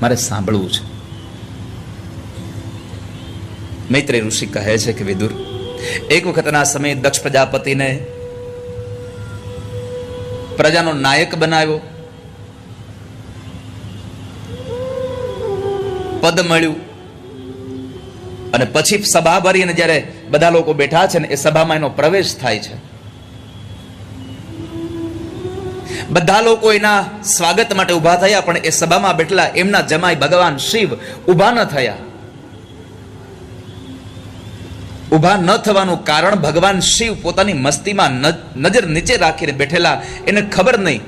મારે સાંભળવું છે. મૈત્રેય ઋષિ કહે છે કે વિદુર, એક વખતના સમયે દક્ષ પ્રજાપતિને પ્રજાનો નાયક બનાવ્યો, પદ મળ્યું, અને પછી સભા ભરીને જ્યારે બધા લોકો બેઠા છે ને એ સભામાં એનો પ્રવેશ થાય છે. બધા લોકો એના સ્વાગત માટે ઉભા થયા, પણ એ સભામાં બેઠેલા એમના જમાઈ ભગવાન શિવ ઉભા ન થયા. ઉભા ન થવાનું કારણ ભગવાન શિવ પોતાની મસ્તીમાં નજર નીચે રાખીને બેઠેલા, એને ખબર નહીં.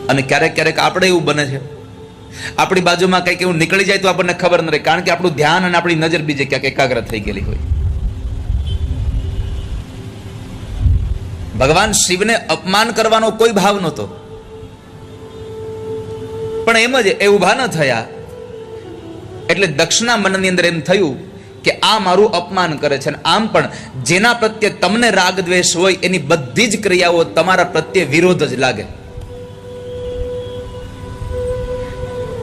અને ક્યારેક ક્યારેક આપણે એવું બને છે, આપણી બાજુમાં કંઈક એવું નીકળી જાય તો આપણને ખબર ન રહે, કારણ કે આપણું ધ્યાન અને આપણી નજર બીજે ક્યાંક એકાગ્ર થઈ ગયેલી હોય. ભગવાન શિવને અપમાન કરવાનો કોઈ ભાવ નહોતો, પણ એમ જ એ ઉભા ન થયા. એટલે દક્ષના મનની અંદર એમ થયું કે આ મારું અપમાન કરે છે. આમ પણ જેના પ્રત્યે તમને રાગ દ્વેષ હોય એની બધી જ ક્રિયાઓ તમારા પ્રત્યે વિરોધ જ લાગે.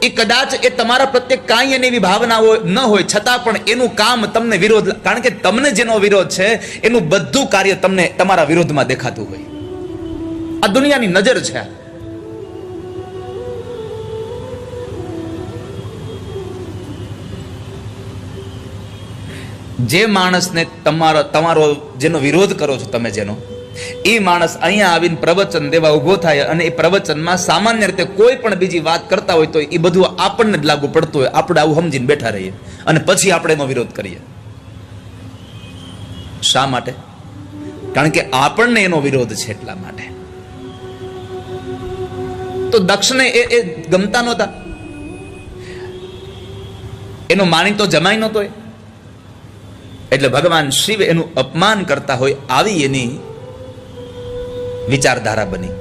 એ કદાચ એ તમારા પ્રત્યે કાંઈ એની એવી ભાવના ન હોય છતાં પણ એનું કામ તમને વિરોધ, કારણ કે તમને જેનો વિરોધ છે એનું બધું કાર્ય તમને તમારા વિરોધમાં દેખાતું હોય. આ દુનિયાની નજર છે. જે માણસને તમારો જેનો વિરોધ કરો છો તમે, જેનો એ માણસ અહીંયા આવીને પ્રવચન દેવા ઉભો થાય અને એ પ્રવચનમાં સામાન્ય રીતે કોઈ પણ બીજી વાત કરતા હોય તો એ બધું આપણને જ લાગુ પડતું હોય. આપણે આવું સમજીને બેઠા રહીએ અને પછી આપણે એનો વિરોધ કરીએ. શા માટે? કારણ કે આપણને એનો વિરોધ છે એટલા માટે. તો દક્ષને એ ગમતા નહોતા, એનો માનીતો જમાઈ નહોતો. એટલે ભગવાન શિવ એનું અપમાન કરતા હોય આવી એની વિચારધારા બની.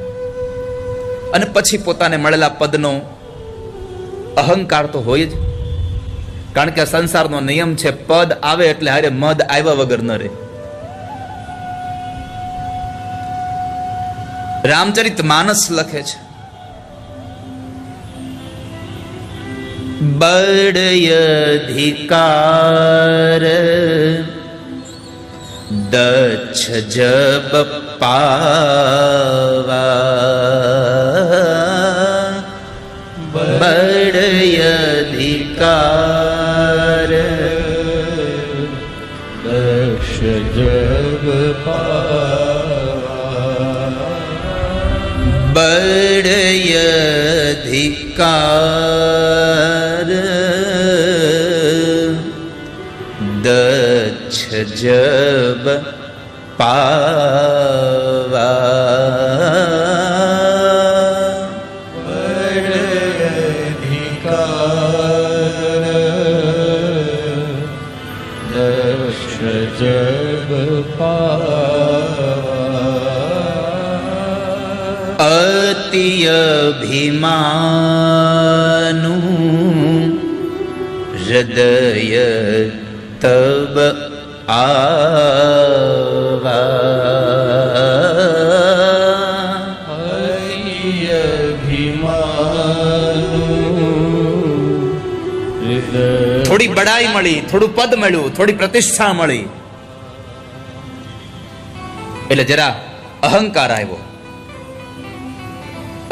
અને પછી પોતાને મળેલા પદનો અહંકાર તો હોય જ, કારણ કે સંસારનો નિયમ છે, પદ આવે એટલે હારે મદ આવ્યા વગર ન રહે. રામચરિત માનસ લખે છે, બળયધિકાર દક્ષ જબ પાવા, બળયધિકાર દક્ષ જબ પાવા, બળયધિકાર દક્ષ જબ પાવા, બળયધિકાર દક્ષ જબ પાવા, અતિ અભિમાનુ હૃદય તબ આવા, થોડી બડાઈ મળી, થોડું પદ મળ્યું, થોડી પ્રતિષ્ઠા મળી એટલે જરા અહંકાર આવ્યો.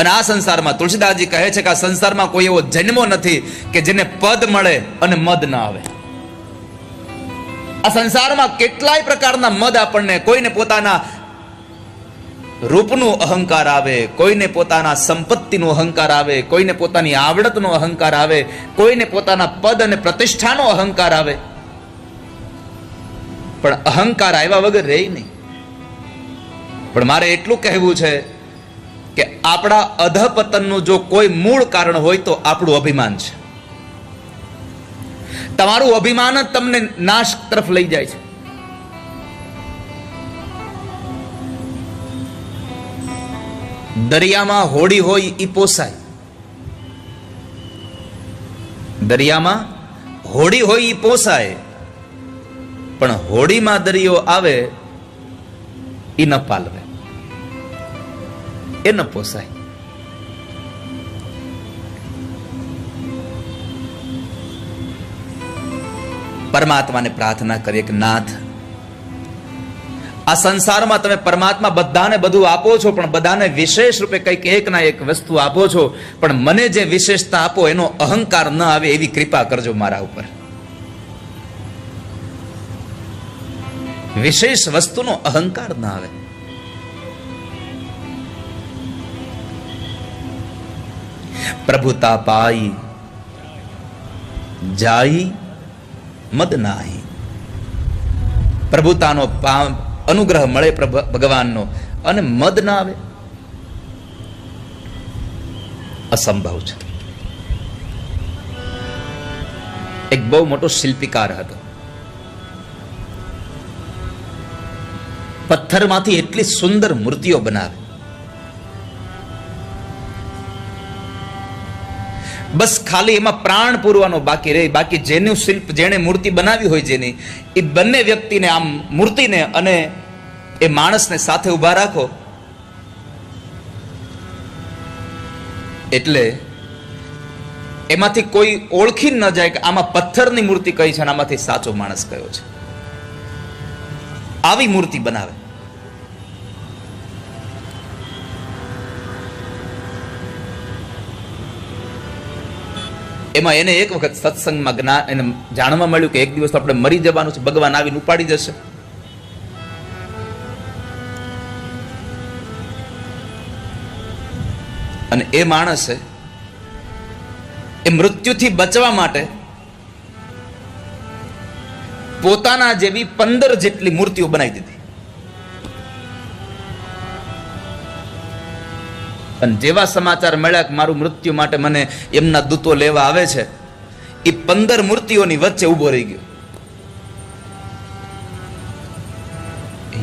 અને આ સંસારમાં તુલસીદાસજી કહે છે કે આ સંસારમાં કોઈ એવો જન્મો નથી કે જેને પદ મળે અને મદ ના આવે. આ સંસારમાં કેટલાય પ્રકારના મદ આપણને, કોઈને પોતાના રૂપનો અહંકાર આવે, કોઈને પોતાના સંપત્તિનો અહંકાર આવે, કોઈને પોતાની આવડતનો અહંકાર આવે, કોઈને પોતાના પદ અને પ્રતિષ્ઠાનો અહંકાર આવે, પણ અહંકાર આવ્યા વગર રહે નહીં. પણ મારે એટલું કહેવું છે કે આપણા અધપતનનું જો કોઈ મૂળ કારણ હોય તો આપણું અભિમાન છે. તમારું અભિમાન જ તમને નાશ તરફ લઈ જાય છે. દરિયામાં હોડી હોય એ પોસાય, દરિયામાં હોડી હોય એ પોસાય, પણ હોડીમાં દરિયો આવે એ ન પાલવે, એ ન પોસાય. પરમાત્માને પ્રાર્થના કરીએ કે નાથ, આ સંસારમાં તમે પરમાત્મા બધાને બધું આપો છો, પણ બધાને વિશેષ રૂપે કંઈક એક ના એક વસ્તુ આપો છો, પણ મને જે વિશેષતા આપો એનો અહંકાર ન આવે એવી કૃપા કરજો મારા ઉપર. વિશેષ વસ્તુનો અહંકાર ન આવે. પ્રભુતા પાઈ જાઈ મદ નાહી. પ્રભુતાનો અનુગ્રહ મળે ભગવાનનો અને મદ ના આવે, અસંભવ છે. એક બહુ મોટો શિલ્પીકાર હતો. પથ્થરમાંથી એટલી સુંદર મૂર્તિઓ બનાવે. બસ ખાલી એમાં પ્રાણ પૂરવાનો બાકી રહે. બાકી જેનું શિલ્પ, જેણે મૂર્તિ બનાવી હોય જેની, એ બંને વ્યક્તિને, આમ મૂર્તિને અને એ માણસને સાથે ઉભા રાખો એટલે એમાંથી કોઈ ઓળખી ન જાય કે આમાં પથ્થરની મૂર્તિ કઈ છે અને આમાંથી સાચો માણસ કયો છે. આવી મૂર્તિ બનાવે. એમાં એને એક વખત સત્સંગમાં જ્ઞાન એને જાણવા મળ્યું કે એક દિવસ તો આપણે મરી જવાનું છે, ભગવાન આવીને ઉપાડી જશે. અને એ માણસે એ મૃત્યુથી બચવા માટે પોતાના જેવી 15 જેટલી મૂર્તિઓ બનાવી દીધી. અને જેવા સમાચાર મળ્યા કે મારું મૃત્યુ માટે મને એમના દૂતો લેવા આવે છે, એ 15 મૂર્તિઓની વચ્ચે ઉભો રહી ગયો.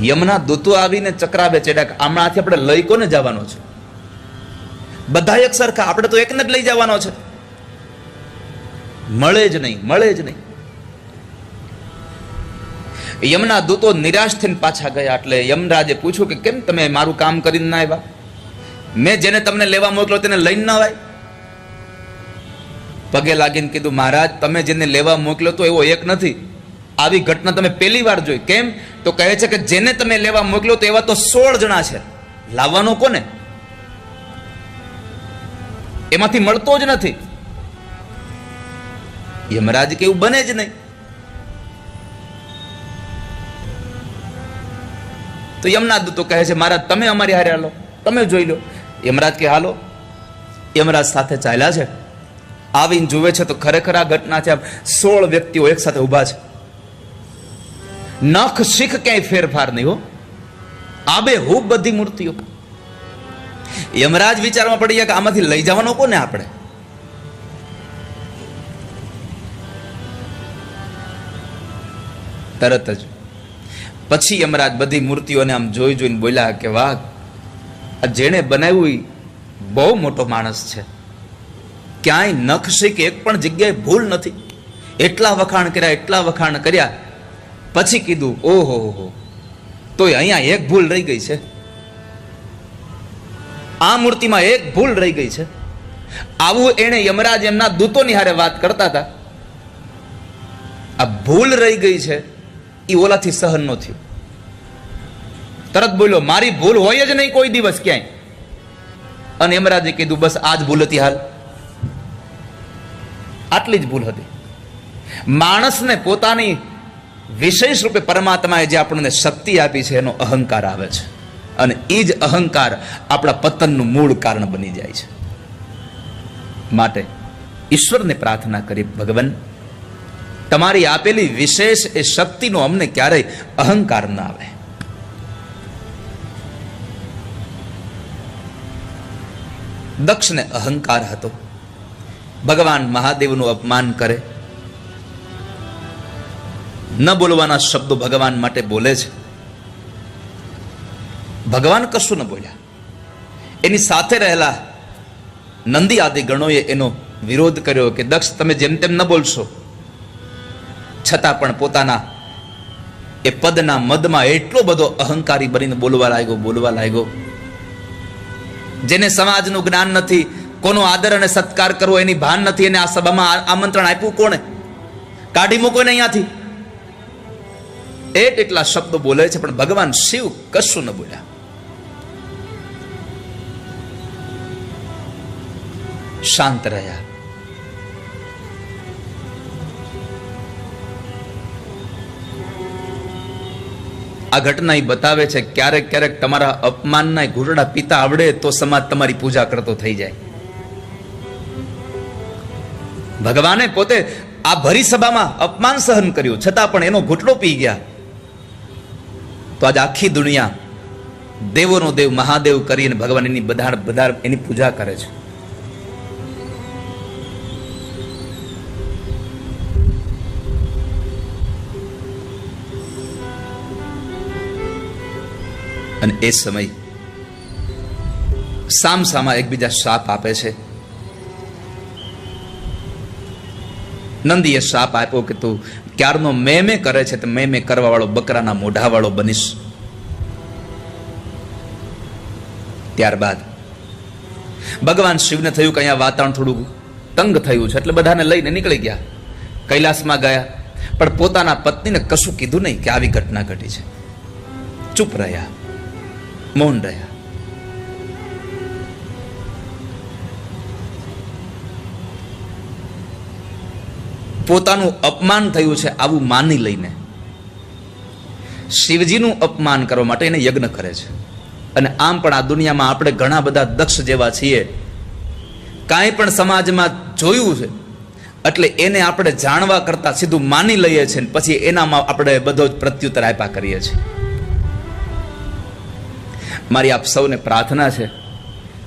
યમના દૂતો આવીને ચક્રાવે ચડ્યા કે આમણાથી આપણે લઈ કોને જવાનો છે? બધા એક સરખા, આપણે તો એકને જ લઈ જવાનો છે. મળે જ નહીં, મળે જ નહીં. યમના દૂતો નિરાશ થઈને પાછા ગયા. એટલે યમરાજે પૂછ્યું કે કેમ તમે મારું કામ કરીને ના આવ્યા? મેં જેને તમને લેવા મોકલો તેને લઈને ના આવ્યા? પગે લાગીને કીધું મહારાજ, તમે જેને લેવા મોકલ્યો તો એવો એક નથી. આવી ઘટના તમે પહેલી વાર જોઈ. કેમ? તો કહે છે કે જેને તમે લેવા મોકલ્યો તો એવા તો 16 જણા છે. લાવવાનો કોને? એમાંથી મળતો જ નથી. યમરાજ કે એવું બને જ નહીં. તો યમના દૂતો કહે છે મહારાજ તમે અમારી હારે હાલો, તમે જોઈ લો. યમરાજ કે હાલો. યમરાજ સાથે ચાલ્યા છે. આવીને જુએ છે તો ખરેખર આ ઘટના છે. 16 વ્યક્તિઓ એક સાથે ઉભા છે. નખ શીખ ક્યાંય ફેરફાર નહીં હો. આબે હૂબ બધી મૂર્તિઓ. યમરાજ વિચારમાં પડી ગયા કે આમાંથી લઈ જવાનો કોને આપણે? તરત જ પછી યમરાજ બધી મૂર્તિઓને આમ જોઈ જોઈને બોલ્યા કે વાહ, જેણે બનાવ્યું બહુ મોટો માણસ છે. ક્યાંય નખ શીખ એક પણ જગ્યાએ ભૂલ નથી. એટલા વખાણ કર્યા, એટલા વખાણ કર્યા. પછી કીધું ઓહો હો, તોય અહીંયા એક ભૂલ રહી ગઈ છે. આ મૂર્તિમાં એક ભૂલ રહી ગઈ છે. આવું એને યમરાજ એમના દૂતોની હારે વાત કરતા હતા. આ ભૂલ રહી ગઈ છે એ ઓલાથી સહન ન થયું. તરત બોલ્યો મારી ભૂલ હોય જ નહીં કોઈ દિવસ ક્યાંય. અને યમરાજે કીધું બસ આ જ ભૂલ હતી, હાલ આટલી જ ભૂલ હતી. માણસને પોતાની વિશેષ રૂપે પરમાત્માએ જે આપણને શક્તિ આપી છે એનો અહંકાર આવે છે. અને એ જ અહંકાર આપણા પતનનું મૂળ કારણ બની જાય છે. માટે ઈશ્વરને પ્રાર્થના કરી, ભગવાન તમારી આપેલી વિશેષ એ શક્તિનો અમને ક્યારેય અહંકાર ના આવે. દક્ષને અહંકાર હતો. ભગવાન મહાદેવનું અપમાન કરે, ન બોલવાના શબ્દો ભગવાન માટે બોલે છે. ભગવાન કશું ન બોલ્યા. એની સાથે રહેલા નંદી આદિ ગણોએ એનો વિરોધ કર્યો કે દક્ષ તમે જેમ તેમ ન બોલશો. છતાં પણ પોતાના એ પદના મદમાં એટલો બધો અહંકારી બનીને બોલવા લાગ્યો. જેને સમાજનું જ્ઞાન નથી, કોનો આદર અને સત્કાર કરવો એની ભાન નથી, એને આ સભામાં આમંત્રણ આપ્યું કોણે? કાઢી મૂકો ને અહીંયાથી. એટલા શબ્દો બોલે છે, પણ ભગવાન શિવ કશું ન બોલ્યા. શાંત રહ્યા. આ ઘટના એ બતાવે છે ક્યારેક ક્યારેક તમારા અપમાનના ઘૂંટડા પીતા આવડે તો સમાજ તમારી પૂજા કરતો થઈ જાય. ભગવાને પોતે આ ભરી સભામાં અપમાન સહન કર્યું, છતાં પણ એનો ઘૂંટડો પી ગયા. તો આજે આખી દુનિયા દેવોનો દેવ મહાદેવ કરીને ભગવાન એની બધા એની પૂજા કરે છે. અને એ સમય સામસામા એકબીજા શાપ આપે છે. નંદીએ શાપ આપ્યો કે તું ક્યારનો મેં કરે છે તો મેં કરવા વાળો બકરાના મોઢા વાળો બનીશ. ત્યારબાદ ભગવાન શિવને થયું કે અહીંયા વાતાવરણ થોડું તંગ થયું છે, એટલે બધાને લઈને નીકળી ગયા, કૈલાસમાં ગયા. પણ પોતાના પત્નીને કશું કીધું નહીં કે આવી ઘટના ઘટી છે. ચૂપ રહ્યા, મૌન રહ્યા. પોતાનું અપમાન થયું છે આવું માની લઈને શિવજીનું અપમાન કરવા માટે એને યજ્ઞ કરે છે. અને આમ પણ આ દુનિયામાં આપણે ઘણા બધા દક્ષ જેવા છીએ, કાંઈ પણ સમાજમાં જોયું છે એટલે એને આપણે જાણવા કરતા સીધું માની લઈએ છીએ, પછી એનામાં આપણે બધો જ પ્રત્યુત્તર આપ્યા કરીએ છીએ. મારી આપ સૌને પ્રાર્થના છે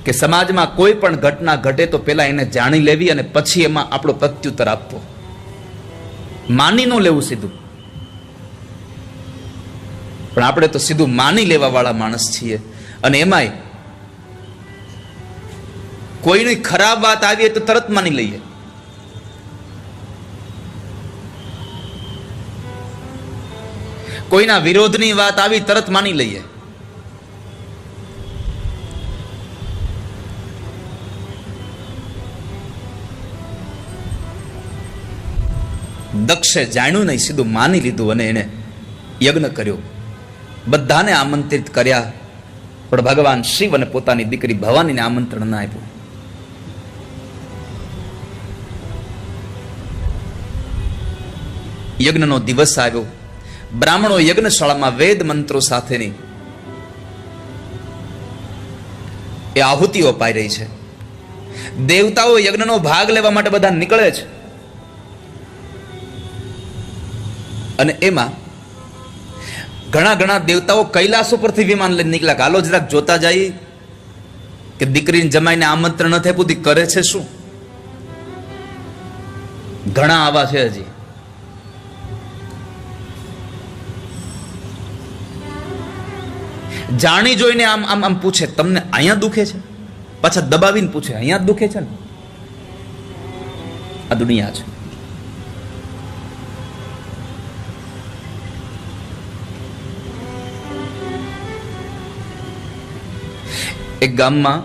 કે સમાજમાં કોઈ પણ ઘટના ઘટે તો પહેલા એને જાણી લેવી અને પછી એમાં આપણો પ્રત્યુત્તર આપવો. માની ન લેવું સીધું, પણ આપણે તો સીધું માની લેવા વાળા માણસ છીએ. અને એમાંય કોઈની ખરાબ વાત આવી તો તરત માની લઈએ. કોઈના વિરોધની વાત આવી તરત માની લઈએ. દક્ષે જાણ્યું નહીં, સીધું માની લીધું અને એને યજ્ઞ કર્યો. બધાને આમંત્રિત કર્યા, પણ ભગવાન શિવ અને પોતાની દીકરી ભવાનીને આમંત્રણ ના આપ્યું. યજ્ઞનો દિવસ આવ્યો. બ્રાહ્મણો યજ્ઞશાળામાં વેદ મંત્રો સાથેની એ આહુતિઓ અપાઈ રહી છે. દેવતાઓ યજ્ઞનો ભાગ લેવા માટે બધા નીકળે છે. અને એમાં ઘણા દેવતાઓ કૈલાસ ઉપરથી વિમાન લઈને નીકળ્યા. હાલો જરાક જોતા જઈએ કે દીકરીને જમાઈને આમંત્રણ ન થાય પૂરી કરે છે શું. ઘણા આવા છે હજી. જાણી જોઈને આમ આમ આમ પૂછે, તમને અહીંયા દુખે છે? પાછા દબાવીને પૂછે, અહીંયા જ દુખે છે ને? આ દુનિયા છે. એક ગામમાં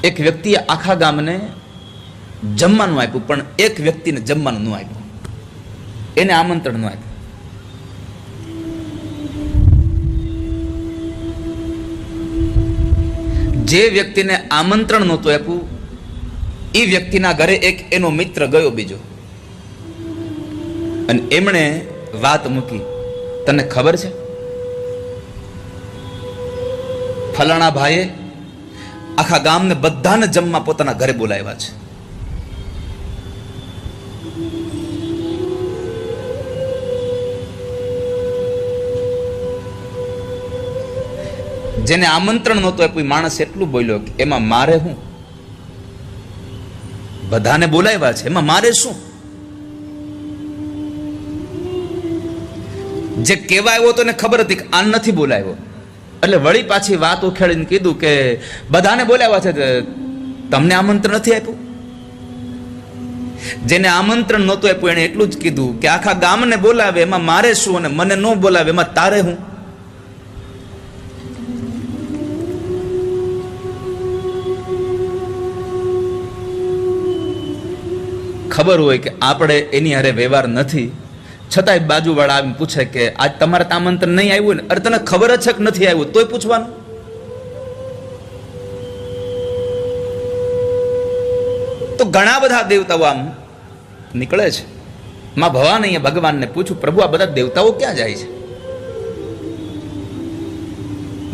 એક વ્યક્તિએ આખા ગામને જમવાનું આપ્યું, પણ એક વ્યક્તિને જમવાનું ન આપ્યું, એને આમંત્રણ ન આપ્યું. જે વ્યક્તિને આમંત્રણ નહોતું આપ્યું એ વ્યક્તિના ઘરે એક એનો મિત્ર ગયો બીજો, અને એમણે વાત મૂકી, તને ખબર છે ફલાણા ભાઈએ આખા ગામને બધાને જમવા પોતાના ઘરે બોલાવ્યા છે. જેને આમંત્રણ નહોતું આપ્યું માણસ એટલું બોલ્યો કે એમાં મારે શું? બધાને બોલાવ્યા છે, એમાં મારે શું? જે કહેવા આવ્યો તો એને ખબર હતી કે આ નથી બોલાવ્યો, એટલે વળી પાછી વાત ઉખેડીને કીધું કે બધાને બોલાવ્યા છે, તમને આમંત્રણ નથી આપ્યું. જેને આમંત્રણ નહોતું આપ્યું એને એટલું જ કીધું કે આખા ગામને બોલાવે એમાં મારે શું, અને મને ન બોલાવે એમાં તારે હું? ખબર હોય કે આપણે એની હારે વ્યવહાર નથી, છતાંય બાજુવાળા આવીને પૂછે કે આજ તમારે તો આમંત્રણ નહીં આવ્યું ને, અરે તને ખબર જ છે કે નથી આવ્યું તોય પૂછવાનું. તો ઘણા બધા દેવતાઓ આમ નીકળે છે. માં ભવાની ભગવાનને પૂછ્યું, પ્રભુ આ બધા દેવતાઓ ક્યાં જાય છે?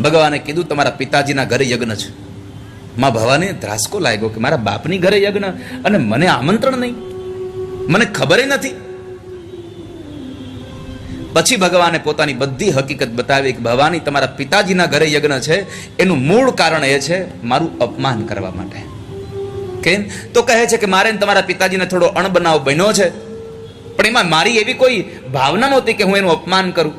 ભગવાને કીધું તમારા પિતાજીના ઘરે યજ્ઞ છે. માં ભવાની ધ્રાસકો લાગ્યો કે મારા બાપની ઘરે યજ્ઞ અને મને આમંત્રણ નહીં, મને ખબર નથી. પછી ભગવાને પોતાની બધી હકીકત બતાવી કે ભવાની તમારા પિતાજીના ઘરે યજ્ઞ છે એનું મૂળ કારણ એ છે મારું અપમાન કરવા માટે. કેમ? તો કહે છે કે મારે તમારા પિતાજીને થોડો અણબનાવ બન્યો છે, પણ એમાં મારી એવી કોઈ ભાવના નહોતી કે હું એનું અપમાન કરું.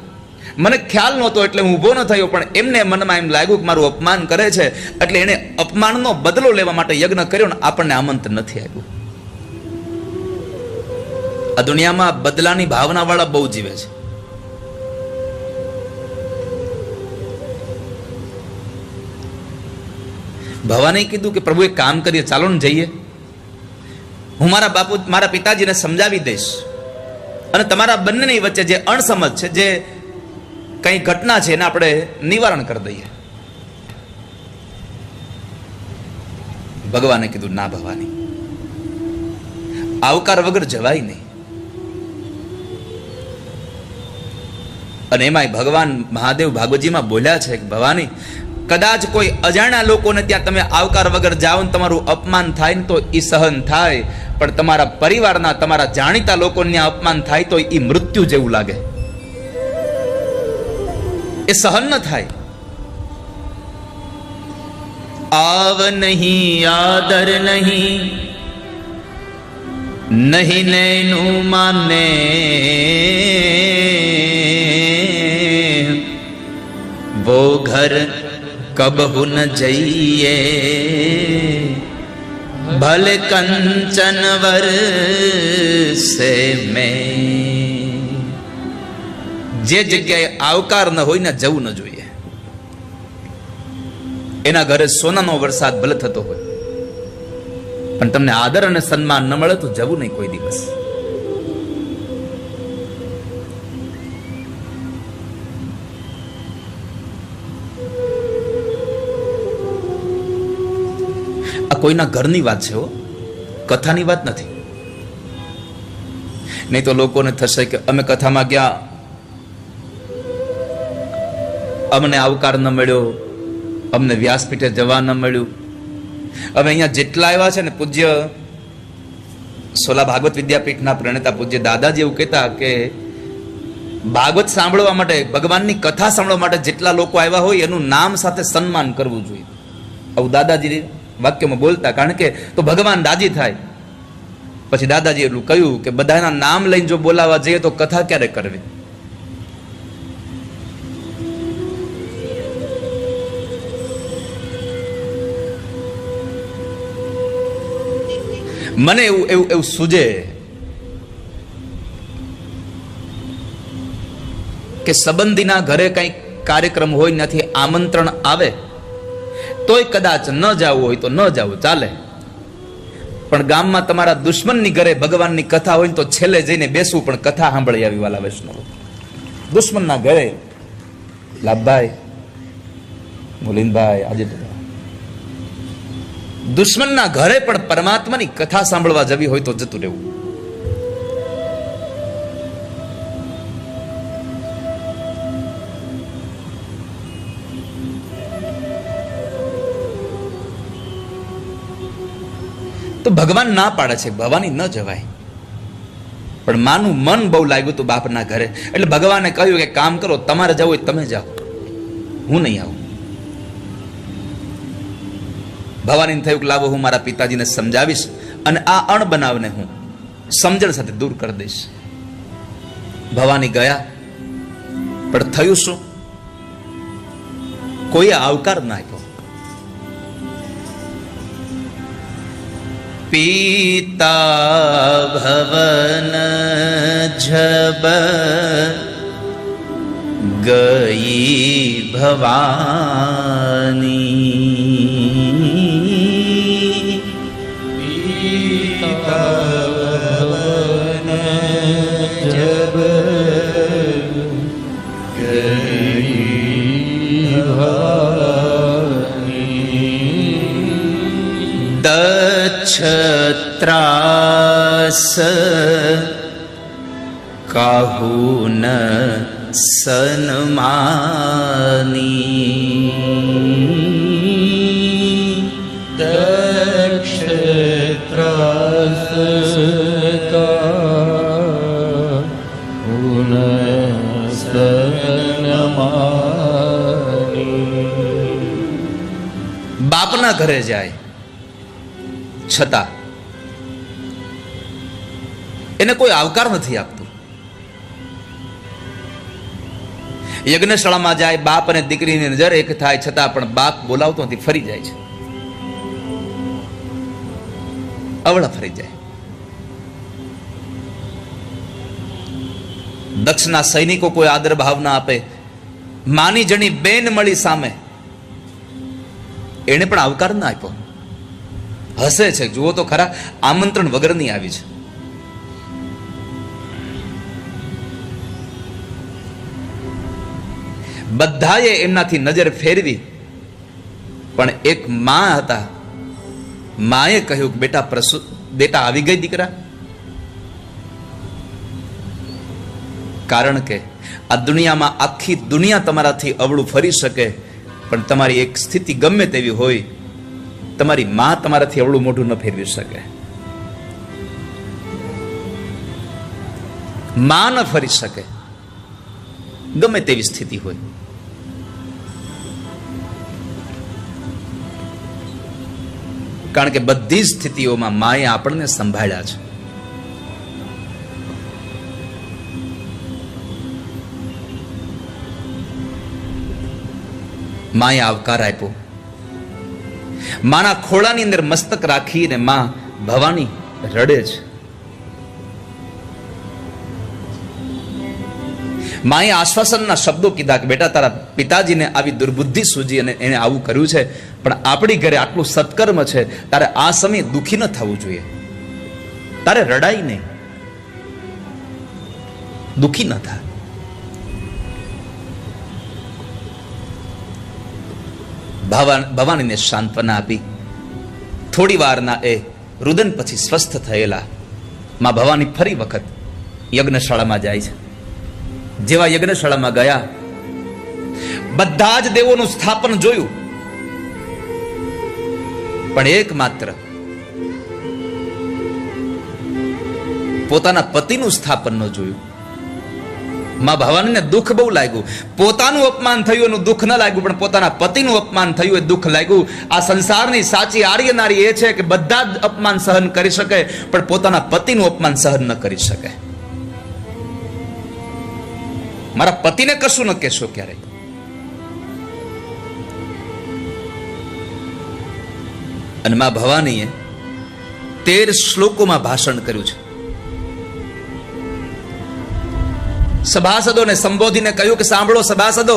મને ખ્યાલ નહોતો એટલે હું ઊભો ન થયો, પણ એમને મનમાં એમ લાગ્યું કે મારું અપમાન કરે છે એટલે એને અપમાનનો બદલો લેવા માટે યજ્ઞ કર્યો ને આપણને આમંત્રણ નથી આવ્યું. આ દુનિયામાં બદલાની ભાવના વાળા બહુ જીવે છે. ભવાને કીધું કે પ્રભુ એક કામ કરીએ, ચાલો ને જઈએ. હું મારા પિતાજીને સમજાવી દઈશ અને તમારા બંનેની વચ્ચે જે અણસમજ છે, જે કઈ ઘટના છે એને આપણે નિવારણ કરી દઈએ. ભગવાને કીધું ના ભવાની, આવકાર વગર જવાય નહીં. અને એમાંય ભગવાન મહાદેવ ભાગવતજીમાં બોલ્યા છે કે ભવાની કદાચ કોઈ અજાણ્યા લોકોને ત્યાં તમે આવકાર વગર જાઓ ને તમારું અપમાન થાય ને તો એ સહન થાય, પણ તમારા પરિવારના તમારા જાણીતા લોકોને અપમાન થાય તો એ મૃત્યુ જેવું લાગે, એ સહન ન થાય. આવ નહીં આદર નહીં, નહીં નૈનું માને, वो घर कबहु न जइए, भले कंचन वर्षे में. જે જગ્યાએ આવકાર ન હોય ને જવું ન જોઈએ. એના ઘરે સોનાનો વરસાદ ભલે થતો હોય, પણ તમને આદર અને સન્માન ન મળે તો જવું નહીં કોઈ દિવસ. આ કોઈના ઘરની વાત છે, કથાની વાત નથી. નહીં તો લોકોને થશે કે અમે કથામાં ગયા, અમને આવકાર ન મળ્યો, અમને વ્યાસપીઠે જવા ન મળ્યું. હવે અહીંયા જેટલા આવ્યા છે ને, પૂજ્ય સોલા ભાગવત વિદ્યાપીઠના પ્રણેતા પૂજ્ય દાદાજી એવું કહેતા કે ભાગવત સાંભળવા માટે, ભગવાનની કથા સાંભળવા માટે જેટલા લોકો આવ્યા હોય એનું નામ સાથે સન્માન કરવું જોઈએ. આવું દાદાજી વાક્યમાં બોલતા, કારણ કે તો ભગવાન રાજી થાય. પછી દાદાજી એટલું કહ્યું કે બધાના નામ લઈને જો બોલાવા જઈએ તો કથા ક્યારે કરવી? મને એવું સૂજે કે સંબંધીના ઘરે કંઈક કાર્યક્રમ હોય, નથી આમંત્રણ આવે તોય કદાચ ન જવું હોય તો ન જવું ચાલે, પણ ગામમાં તમારા દુશ્મનની ઘરે ભગવાનની કથા હોય તો છેલ્લે જઈને બેસવું, પણ કથા સાંભળી આવી વાલા વૈષ્ણવ. દુશ્મનના ઘરે લાભભાઈ, મુલીનભાઈ, આજે દુશ્મનના ઘરે પણ પરમાત્માની કથા સાંભળવા જવી હોય તો જતું રહેવું. તો ભગવાન ના પાડે છે ભવાની ન જવાય, પણ માનું મન બહુ લાગ્યું હતું બાપના ઘરે, એટલે ભગવાને કહ્યું કે કામ કરો, તમારે જવું હોય તમે જાઓ, હું નહીં આવું. ભવાનીને થયું કે લાવો હું મારા પિતાજીને સમજાવીશ અને આ અણબનાવને હું સમજણ સાથે દૂર કરી દઈશ. ભવાની ગયા, પણ થયું શું? કોઈએ આવકાર ના આપ્યો. પિતા ભવન જબ ગઈ ભવાની, પિતા દક્ષત્રાસ કાહુ ન સન્માની દક્ષત્રાસ કાહુ ન સન્માની. બાપના ઘરે જાય છતાં એને કોઈ આવકાર નથી આપતું. યજ્ઞશાળામાં જાય, બાપ અને દીકરીની નજર એક થાય છતાં પણ બાપ બોલાવતો નથી, ફરી જાય છે, અવળા ફરી જાય. દક્ષના સૈનિકો કોઈ આદર ભાવ ના આપે. માની જણી બેન મળી સામે, એને પણ આવકાર ના આપ્યો. હસે છે, જુઓ તો ખરા, આમંત્રણ વગરની આવી છે. બધાએ એમનાથી નજર ફેરવી, પણ એક માં હતા. માએ કહ્યું કે બેટા આવી ગઈ દીકરા. કારણ કે આ દુનિયામાં આખી દુનિયા તમારાથી અવળું ફરી શકે, પણ તમારી એક સ્થિતિ ગમે તેવી હોય, તમારી માં તમારાથી અવળું મોઢું ન ફેરવી શકે. માં ન ફરી શકે, ગમે તેવી સ્થિતિ હોય. કારણ કે બધી જ સ્થિતિઓમાં માએ આપણને સંભાળ્યા છે. માએ આવકાર આપ્યો. માના ખોળાની અંદર મસ્તક રાખીને માં ભવાની રડે છે. માએ આશ્વાસનના શબ્દો કીધા કે બેટા તારા પિતાજીને આવી દુર્બુદ્ધિ સૂજી અને એને આવું કર્યું છે, પણ આપણી ઘરે આટલું સત્કર્મ છે, તારે આ સમયે દુઃખી ન થવું જોઈએ, તારે રડાઈ નહીં, દુઃખી ન થાય. ભવાનીને સાંત્વના આપી. થોડી વારના એ રુદન પછી સ્વસ્થ થયેલા માં ભવાની ફરી વખત યજ્ઞશાળામાં જાય છે. જેવા યજ્ઞશાળામાં ગયા, બધા જ દેવોનું સ્થાપન જોયું, પણ એકમાત્ર પોતાના પતિનું સ્થાપન ન જોયું. માં ભવાનીને દુઃખ બહુ લાગ્યું. પોતાનું અપમાન થયું એનું દુઃખ ન લાગ્યું, પણ પોતાના પતિનું અપમાન થયું એ દુઃખ લાગ્યું. આ સંસારની સાચી આર્ય નારી એ છે કે બધા જ અપમાન સહન કરી શકે, પણ પોતાના પતિનું અપમાન સહન ન કરી શકે. મારા પતિને કશું ન કહેશો ક્યારેય. અને માં ભવાનીએ 13 શ્લોકોમાં ભાષણ કર્યું છે. સભાસદોને સંબોધીને કહ્યું કે સાંભળો સભાસદો,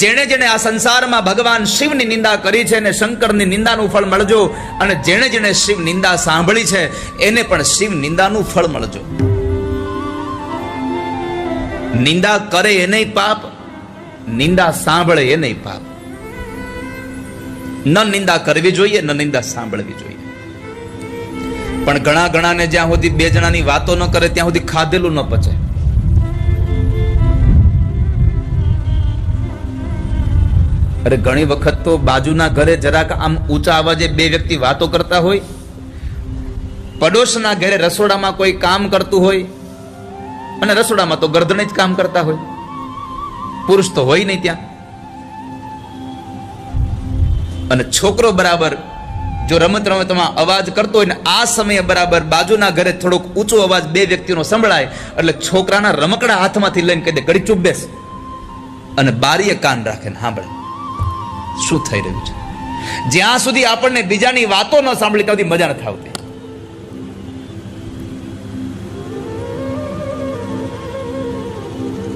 જેણે જેણે આ સંસારમાં ભગવાન શિવની નિંદા કરી છે એને શંકરની નિંદાનું ફળ મળજો, અને જેણે જેણે શિવ નિંદા સાંભળી છે એને પણ શિવ નિંદાનું ફળ મળજો. નિંદા કરે એ નહીં પાપ, નિંદા સાંભળે એ નહીં પાપ. ન નિંદા કરવી જોઈએ, ન નિંદા સાંભળવી જોઈએ. પણ ઘણાને જ્યાં સુધી બે જણાની વાતો ન કરે ત્યાં સુધી ખાધેલું ન પચે. અરે ઘણી વખત તો બાજુના ઘરે જરાક આમ ઊંચા અવાજે બે વ્યક્તિ વાતો કરતા હોય, પડોશના ઘરે રસોડામાં કોઈ કામ કરતું હોય, અને રસોડામાં તો ગરદણે જ કામ કરતા હોય, પુરુષ તો હોય નહીં ત્યાં. અને છોકરો બરાબર જો રમતમાં અવાજ કરતો હોય ને આ સમયે બરાબર બાજુના ઘરે થોડોક ઊંચો અવાજ બે વ્યક્તિનો સંભળાય, એટલે છોકરાના રમકડા હાથમાંથી લઈને કહી દે ઘડી ચૂપ બેસ, અને બારીએ કાન રાખે ને સાંભળે શું થઈ રહ્યું છે. જ્યાં સુધી આપણને બીજાની વાતો ન સાંભળી ત્યાં સુધી મજા નથી આવતી.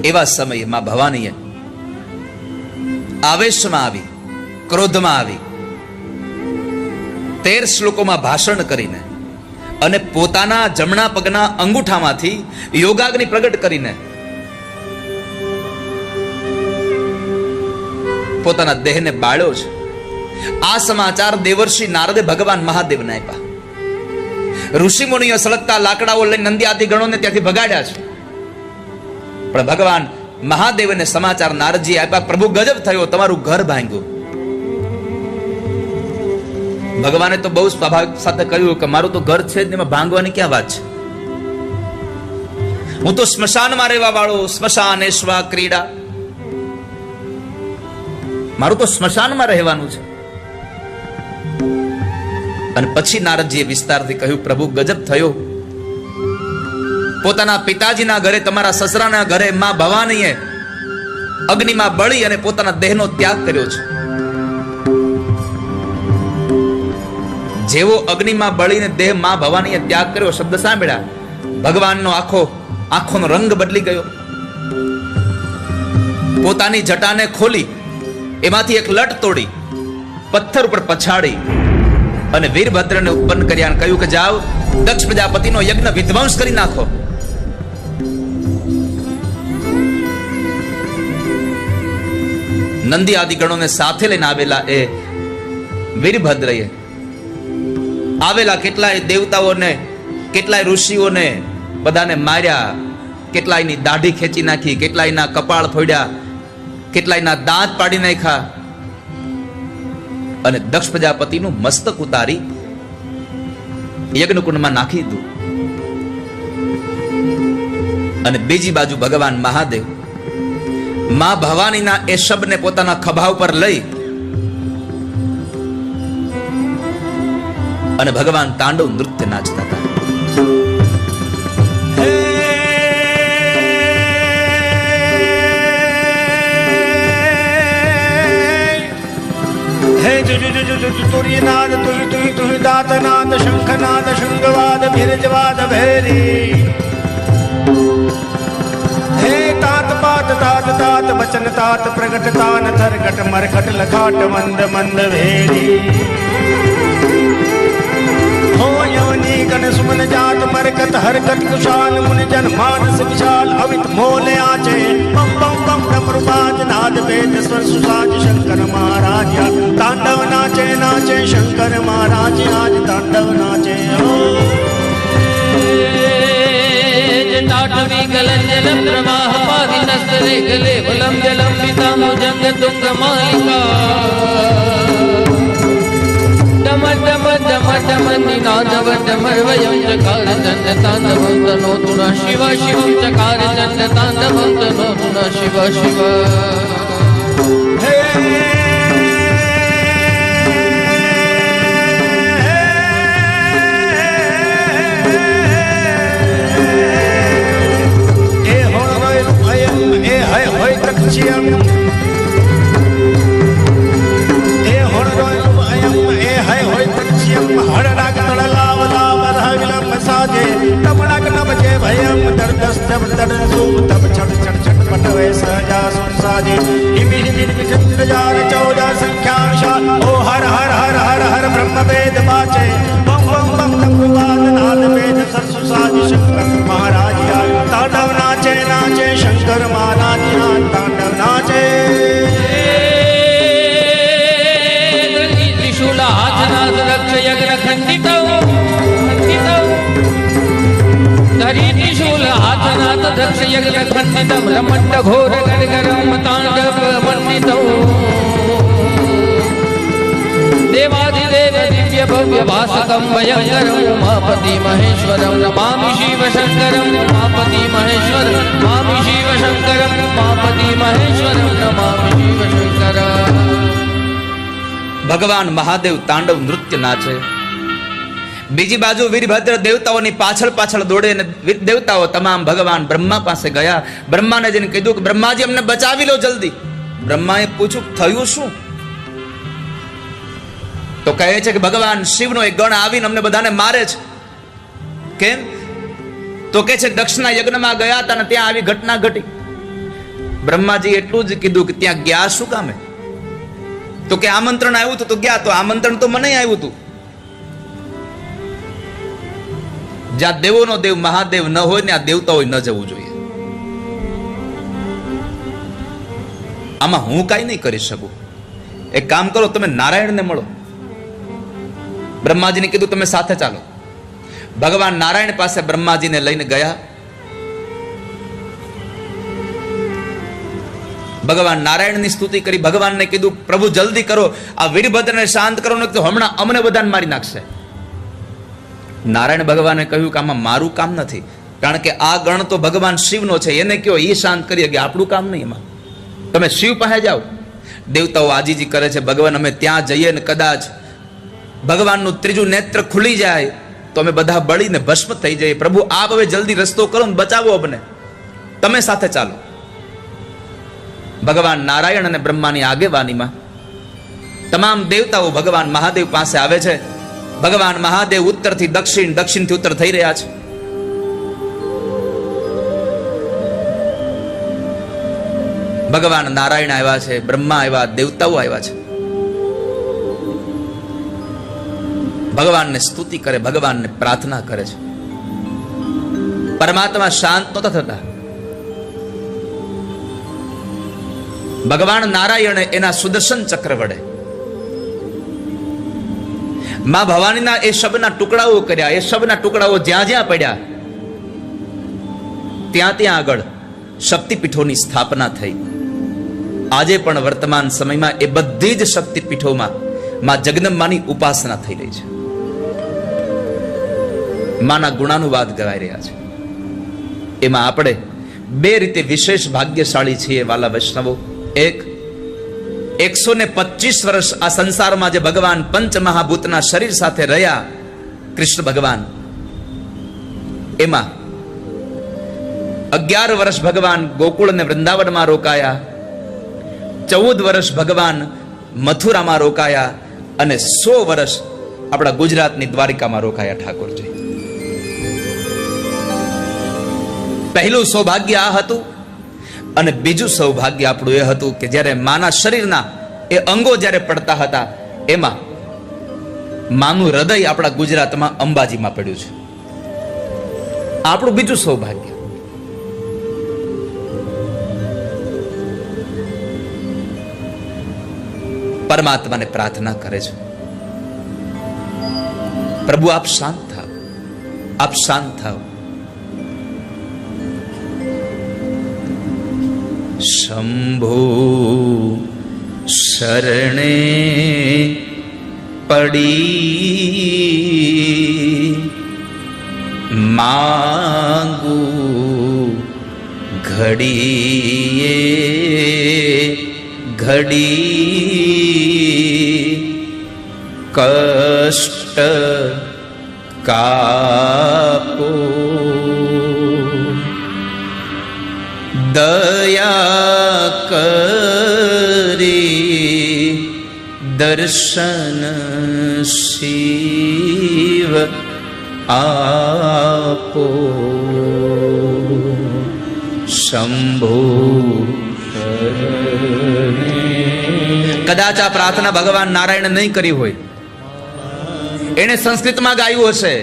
એવા સમયે માં ભવાનીએ આવેશમાં આવી, ક્રોધમાં આવી, 13 શ્લોકોમાં ભાષણ કરીને અને પોતાના જમણા પગના અંગૂઠામાંથી યોગાગ્નિ પ્રગટ કરીને પોતાના દેહને બાળ્યો છે. આ સમાચાર દેવર્ષિ નારદે ભગવાન મહાદેવને આપ્યા. ઋષિ મુનિઓ સળગતા લાકડાઓ લઈને નંદી આદિ ગણોને ત્યાંથી ભગાડ્યા છે. પણ ભગવાન મહાદેવને સમાચાર નારદજી આપ્યા, પ્રભુ ગજબ થયો, તમારું ઘર ભાંગ્યું. ભગવાને તો બહુ સ્વાભાવિક સાથે કહ્યું કે મારું તો ઘર છે જ, એમાં ભાંગવાની ક્યાં વાત છે? હું તો સ્મશાનમાં રહેવા વાળો, સ્મશાનેશ્વા ક્રીડા, મારું તો સ્મશાનમાં રહેવાનું છે. અને પછી નારદજીએ વિસ્તારથી કહ્યું, પ્રભુ ગજબ થયો, પોતાના પિતાજીના ઘરે, તમારા સસરાના ઘરે માં ભવાનીએ અગ્નિમાં બળી અને પોતાના દેહનો ત્યાગ કર્યો છે. જેવો અગ્નિમાં બળીને દેહ માં ભવાનીએ ત્યાગ કર્યો, શબ્દ સાંભળ્યા, ભગવાનનો આંખોનો રંગ બદલી ગયો. પોતાની જટાને ખોલી એમાંથી એક લટ તોડી પથ્થર ઉપર પછાડી અને વીરભદ્રને ઉત્પન્ન કર્યા અને કહ્યું કે જાઓ દક્ષ પ્રજાપતિનો યજ્ઞ વિધ્વંસ કરી નાખો. નંદી આદિ ગણોને સાથે લઈને આવેલા એ વીરભદ્રએ આવેલા કેટલાય દેવતાઓને, કેટલાય ઋષિઓને બધાને માર્યા, કેટલાયની દાઢી ખેંચી નાખી, કેટલાયના કપાળ ફોડ્યા, કેટલાયના દાંત પાડી નાખ્યા અને દક્ષ પ્રજાપતિનું મસ્તક ઉતારી યજ્ઞકુંડમાં નાખી દીધું. અને બીજી બાજુ ભગવાન મહાદેવ માં ભવાનીના એ શબને પોતાના ખભા ઉપર લઈ અને ભગવાન તાંડવ નૃત્ય નાચતા હતા. तुरीनाद तुही तुही तुही दातनाद शंखनाद शृंगवाद भिरजवाद भैरी हे तात पात तात तात बचन तात प्रगट तान थरगट मरकट लखाट मंद मंद भेरी हो यवनी गण सुमन जात मरकत हरकत कुशाल मुन जन मानस विशाल अमित मोले आचे बम बम बम डमरुबाज नाद वेद स्वर सुसाज शंकर महाराज तांडव नाचे नाचे शंकर महाराज आज तांडव नाचे हो जटाटवी गलंजल प्रवाह पादि नस्तरे गले बलम जलम पिता मुजंग तुंग मालिका डम डम डम डम निनादव डमर्वयं चकार चंड तांडवं तनोतु न शिव शिवं चकार चंड तांडवं तनोतु न शिव शिव हे होय तक्षियम ए होणरोय अयम ए हय होय तक्षियम हरडाग तळलाव लाव रहविलम साजे तमणाग नभजे भयम दर्दस्तब दर्दसुम तब छट छट छट पटवे सहजा सुन साजे हिमि हिमि विचंद्र जार 14 संख्या विशाल ओ हर हर हर हर हर ब्रह्म वेद बाचे बम बम बम तंगवाद नाद वेद सरसु साज शंकर महाराज तांडव नाचे नाचे शंकर महाराज तांडव नाचे त्रिशूल हाथनाथ रक्ष यज्ञ खंडितौ धरी त्रिशूल हाथनाथ रक्ष यज्ञ खंडितम रमण्ड घोर गणगरम तांडव वर्णितौ देवादिदेव दिव्य भव्य भासकं भयंकरं उमापति महेश्वरं नमामि शिव शंकरं उमापति महेश्वरं नमामि शिव शंकरं उमापति महेश्वरं नमामि शिव शंकरं. ભગવાન મહાદેવ તાંડવ નૃત્ય નાચે. બીજી બાજુ વીરભદ્ર દેવતાઓની પાછળ પાછળ દોડે અને દેવતાઓ તમામ ભગવાન બ્રહ્મા પાસે ગયા. બ્રહ્માને જઈને કીધું કે બ્રહ્માજી અમને બચાવી લો જલ્દી. બ્રહ્માએ પૂછ્યું થયું શું? તો કહે છે કે ભગવાન શિવનો એક ગણ આવીને અમને બધાને મારે છે. કેમ? તો કે છે દક્ષના યજ્ઞમાં ગયા હતા ને ત્યાં આવી ઘટના ઘટી. બ્રહ્માજી એટલું જ કીધું કે ત્યાં ગયા શું કામે? તો કે આમંત્રણ આવ્યું હતું તો ગયા. તો આમંત્રણ તો મને આવ્યું હતું. જ્યાં દેવોનો દેવ મહાદેવ ન હોય ને આ દેવતાઓ ન જવું જોઈએ. આમાં હું કઈ નહીં કરી શકું. એક કામ કરો, તમે નારાયણને મળો. બ્રહ્માજીને કીધું તમે સાથે ચાલો. ભગવાન નારાયણ પાસે બ્રહ્માજીને લઈને ગયા. ભગવાન નારાયણની સ્તુતિ કરી. ભગવાનને કીધું પ્રભુ જલ્દી કરો, આ વીરભદ્રને શાંત કરો, ને તો હમણાં અમને બધાને મારી નાખશે. નારાયણ ભગવાને કહ્યું કે આમાં મારું કામ નથી, કારણ કે આ ગણ તો ભગવાન શિવનો છે, એને કયો એ શાંત કરીએ, કે આપણું કામ નહીં એમાં. તમે શિવ પાસે જાઓ. દેવતાઓ આજીજી કરે છે, ભગવાન અમે ત્યાં જઈએ ને કદાચ ભગવાનનું ત્રીજું નેત્ર ખુલી જાય તો અમે બધા બળીને ભસ્મ થઈ જઈએ. પ્રભુ આપ હવે જલ્દી રસ્તો કરો ને બચાવો અમને, તમે સાથે ચાલો. ભગવાન નારાયણ અને બ્રહ્માની આગેવાનીમાં તમામ દેવતાઓ ભગવાન મહાદેવ પાસે આવે છે. ભગવાન મહાદેવ ઉત્તરથી દક્ષિણ, દક્ષિણથી ઉત્તર થઈ રહ્યા છે. ભગવાન નારાયણ આવ્યા છે, બ્રહ્મા આવ્યા, દેવતાઓ આવ્યા છે. ભગવાનને સ્તુતિ કરે, ભગવાનને પ્રાર્થના કરે છે. પરમાત્મા શાંત નહોતા થતા. ભગવાન નારાયણે એના સુદર્શન ચક્ર વડે માં ભવાનીના એ શબના ટુકડાઓ કર્યા. એ શબના ટુકડાઓ જ્યાં જ્યાં પડ્યા ત્યાં ત્યાં આગળ શક્તિપીઠોની સ્થાપના થઈ. આજે પણ વર્તમાન સમયમાં એ બધી જ શક્તિપીઠોમાં માં જગદંબાની ઉપાસના થઈ રહી છે. માના ગુણાનુવાદ ગવાઈ રહ્યા છે. એમાં આપણે બે રીતે વિશેષ ભાગ્યશાળી છીએ વાલા વૈષ્ણવો. એક, 125 વર્ષ આ સંસારમાં જે ભગવાન પંચમહાભૂતના શરીર સાથે રહ્યા કૃષ્ણ ભગવાન, એમાં 11 વર્ષ ભગવાન ગોકુળ અને વૃંદાવનમાં રોકાયા, 14 વર્ષ ભગવાન મથુરામાં રોકાયા, અને 100 વર્ષ આપણા ગુજરાતની દ્વારિકામાં રોકાયા ઠાકોરજી. પહેલું સૌભાગ્ય આ હતું. અને બીજું સૌભાગ્ય આપણું એ હતું કે જ્યારે માના શરીરના એ અંગો જ્યારે પડતા હતા એમાં માનું હૃદય આપણા ગુજરાતમાં અંબાજીમાં પડ્યું છે. આપણું બીજું સૌભાગ્ય. પરમાત્માને પ્રાર્થના કરે છે, પ્રભુ આપ શાંત થાઓ, આપ શાંત થાઓ. શંભો શરણે પડી માંગુ ઘડીએ ઘડી કષ્ટ કાપો દયા કરી દર્શન શિવ આપો શંભો. કદાચ આ પ્રાર્થના ભગવાન નારાયણ નહીં કરી હોય, એને સંસ્કૃતમાં ગાયું હશે,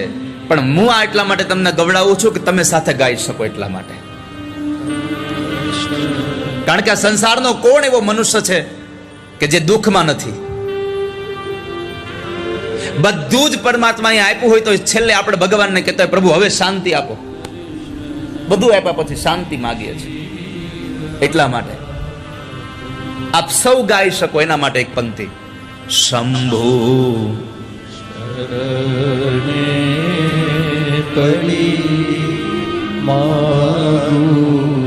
પણ હું આ એટલા માટે તમને ગવડાવું છું કે તમે સાથે ગાઈ શકો એટલા માટે. કારણ કે આ સંસારનો કોણ એવો મનુષ્ય છે કે જે દુઃખમાં નથી? બધું જ પરમાત્માએ આપ્યું હોય તો છેલ્લે આપણે ભગવાનને કહેતા હોય પ્રભુ હવે શાંતિ આપો. બધું આપ્યા પછી શાંતિ માંગીએ છીએ. એટલા માટે આપ સૌ ગાઈ શકો એના માટે એક પંક્તિ. શંભુ પડી મારું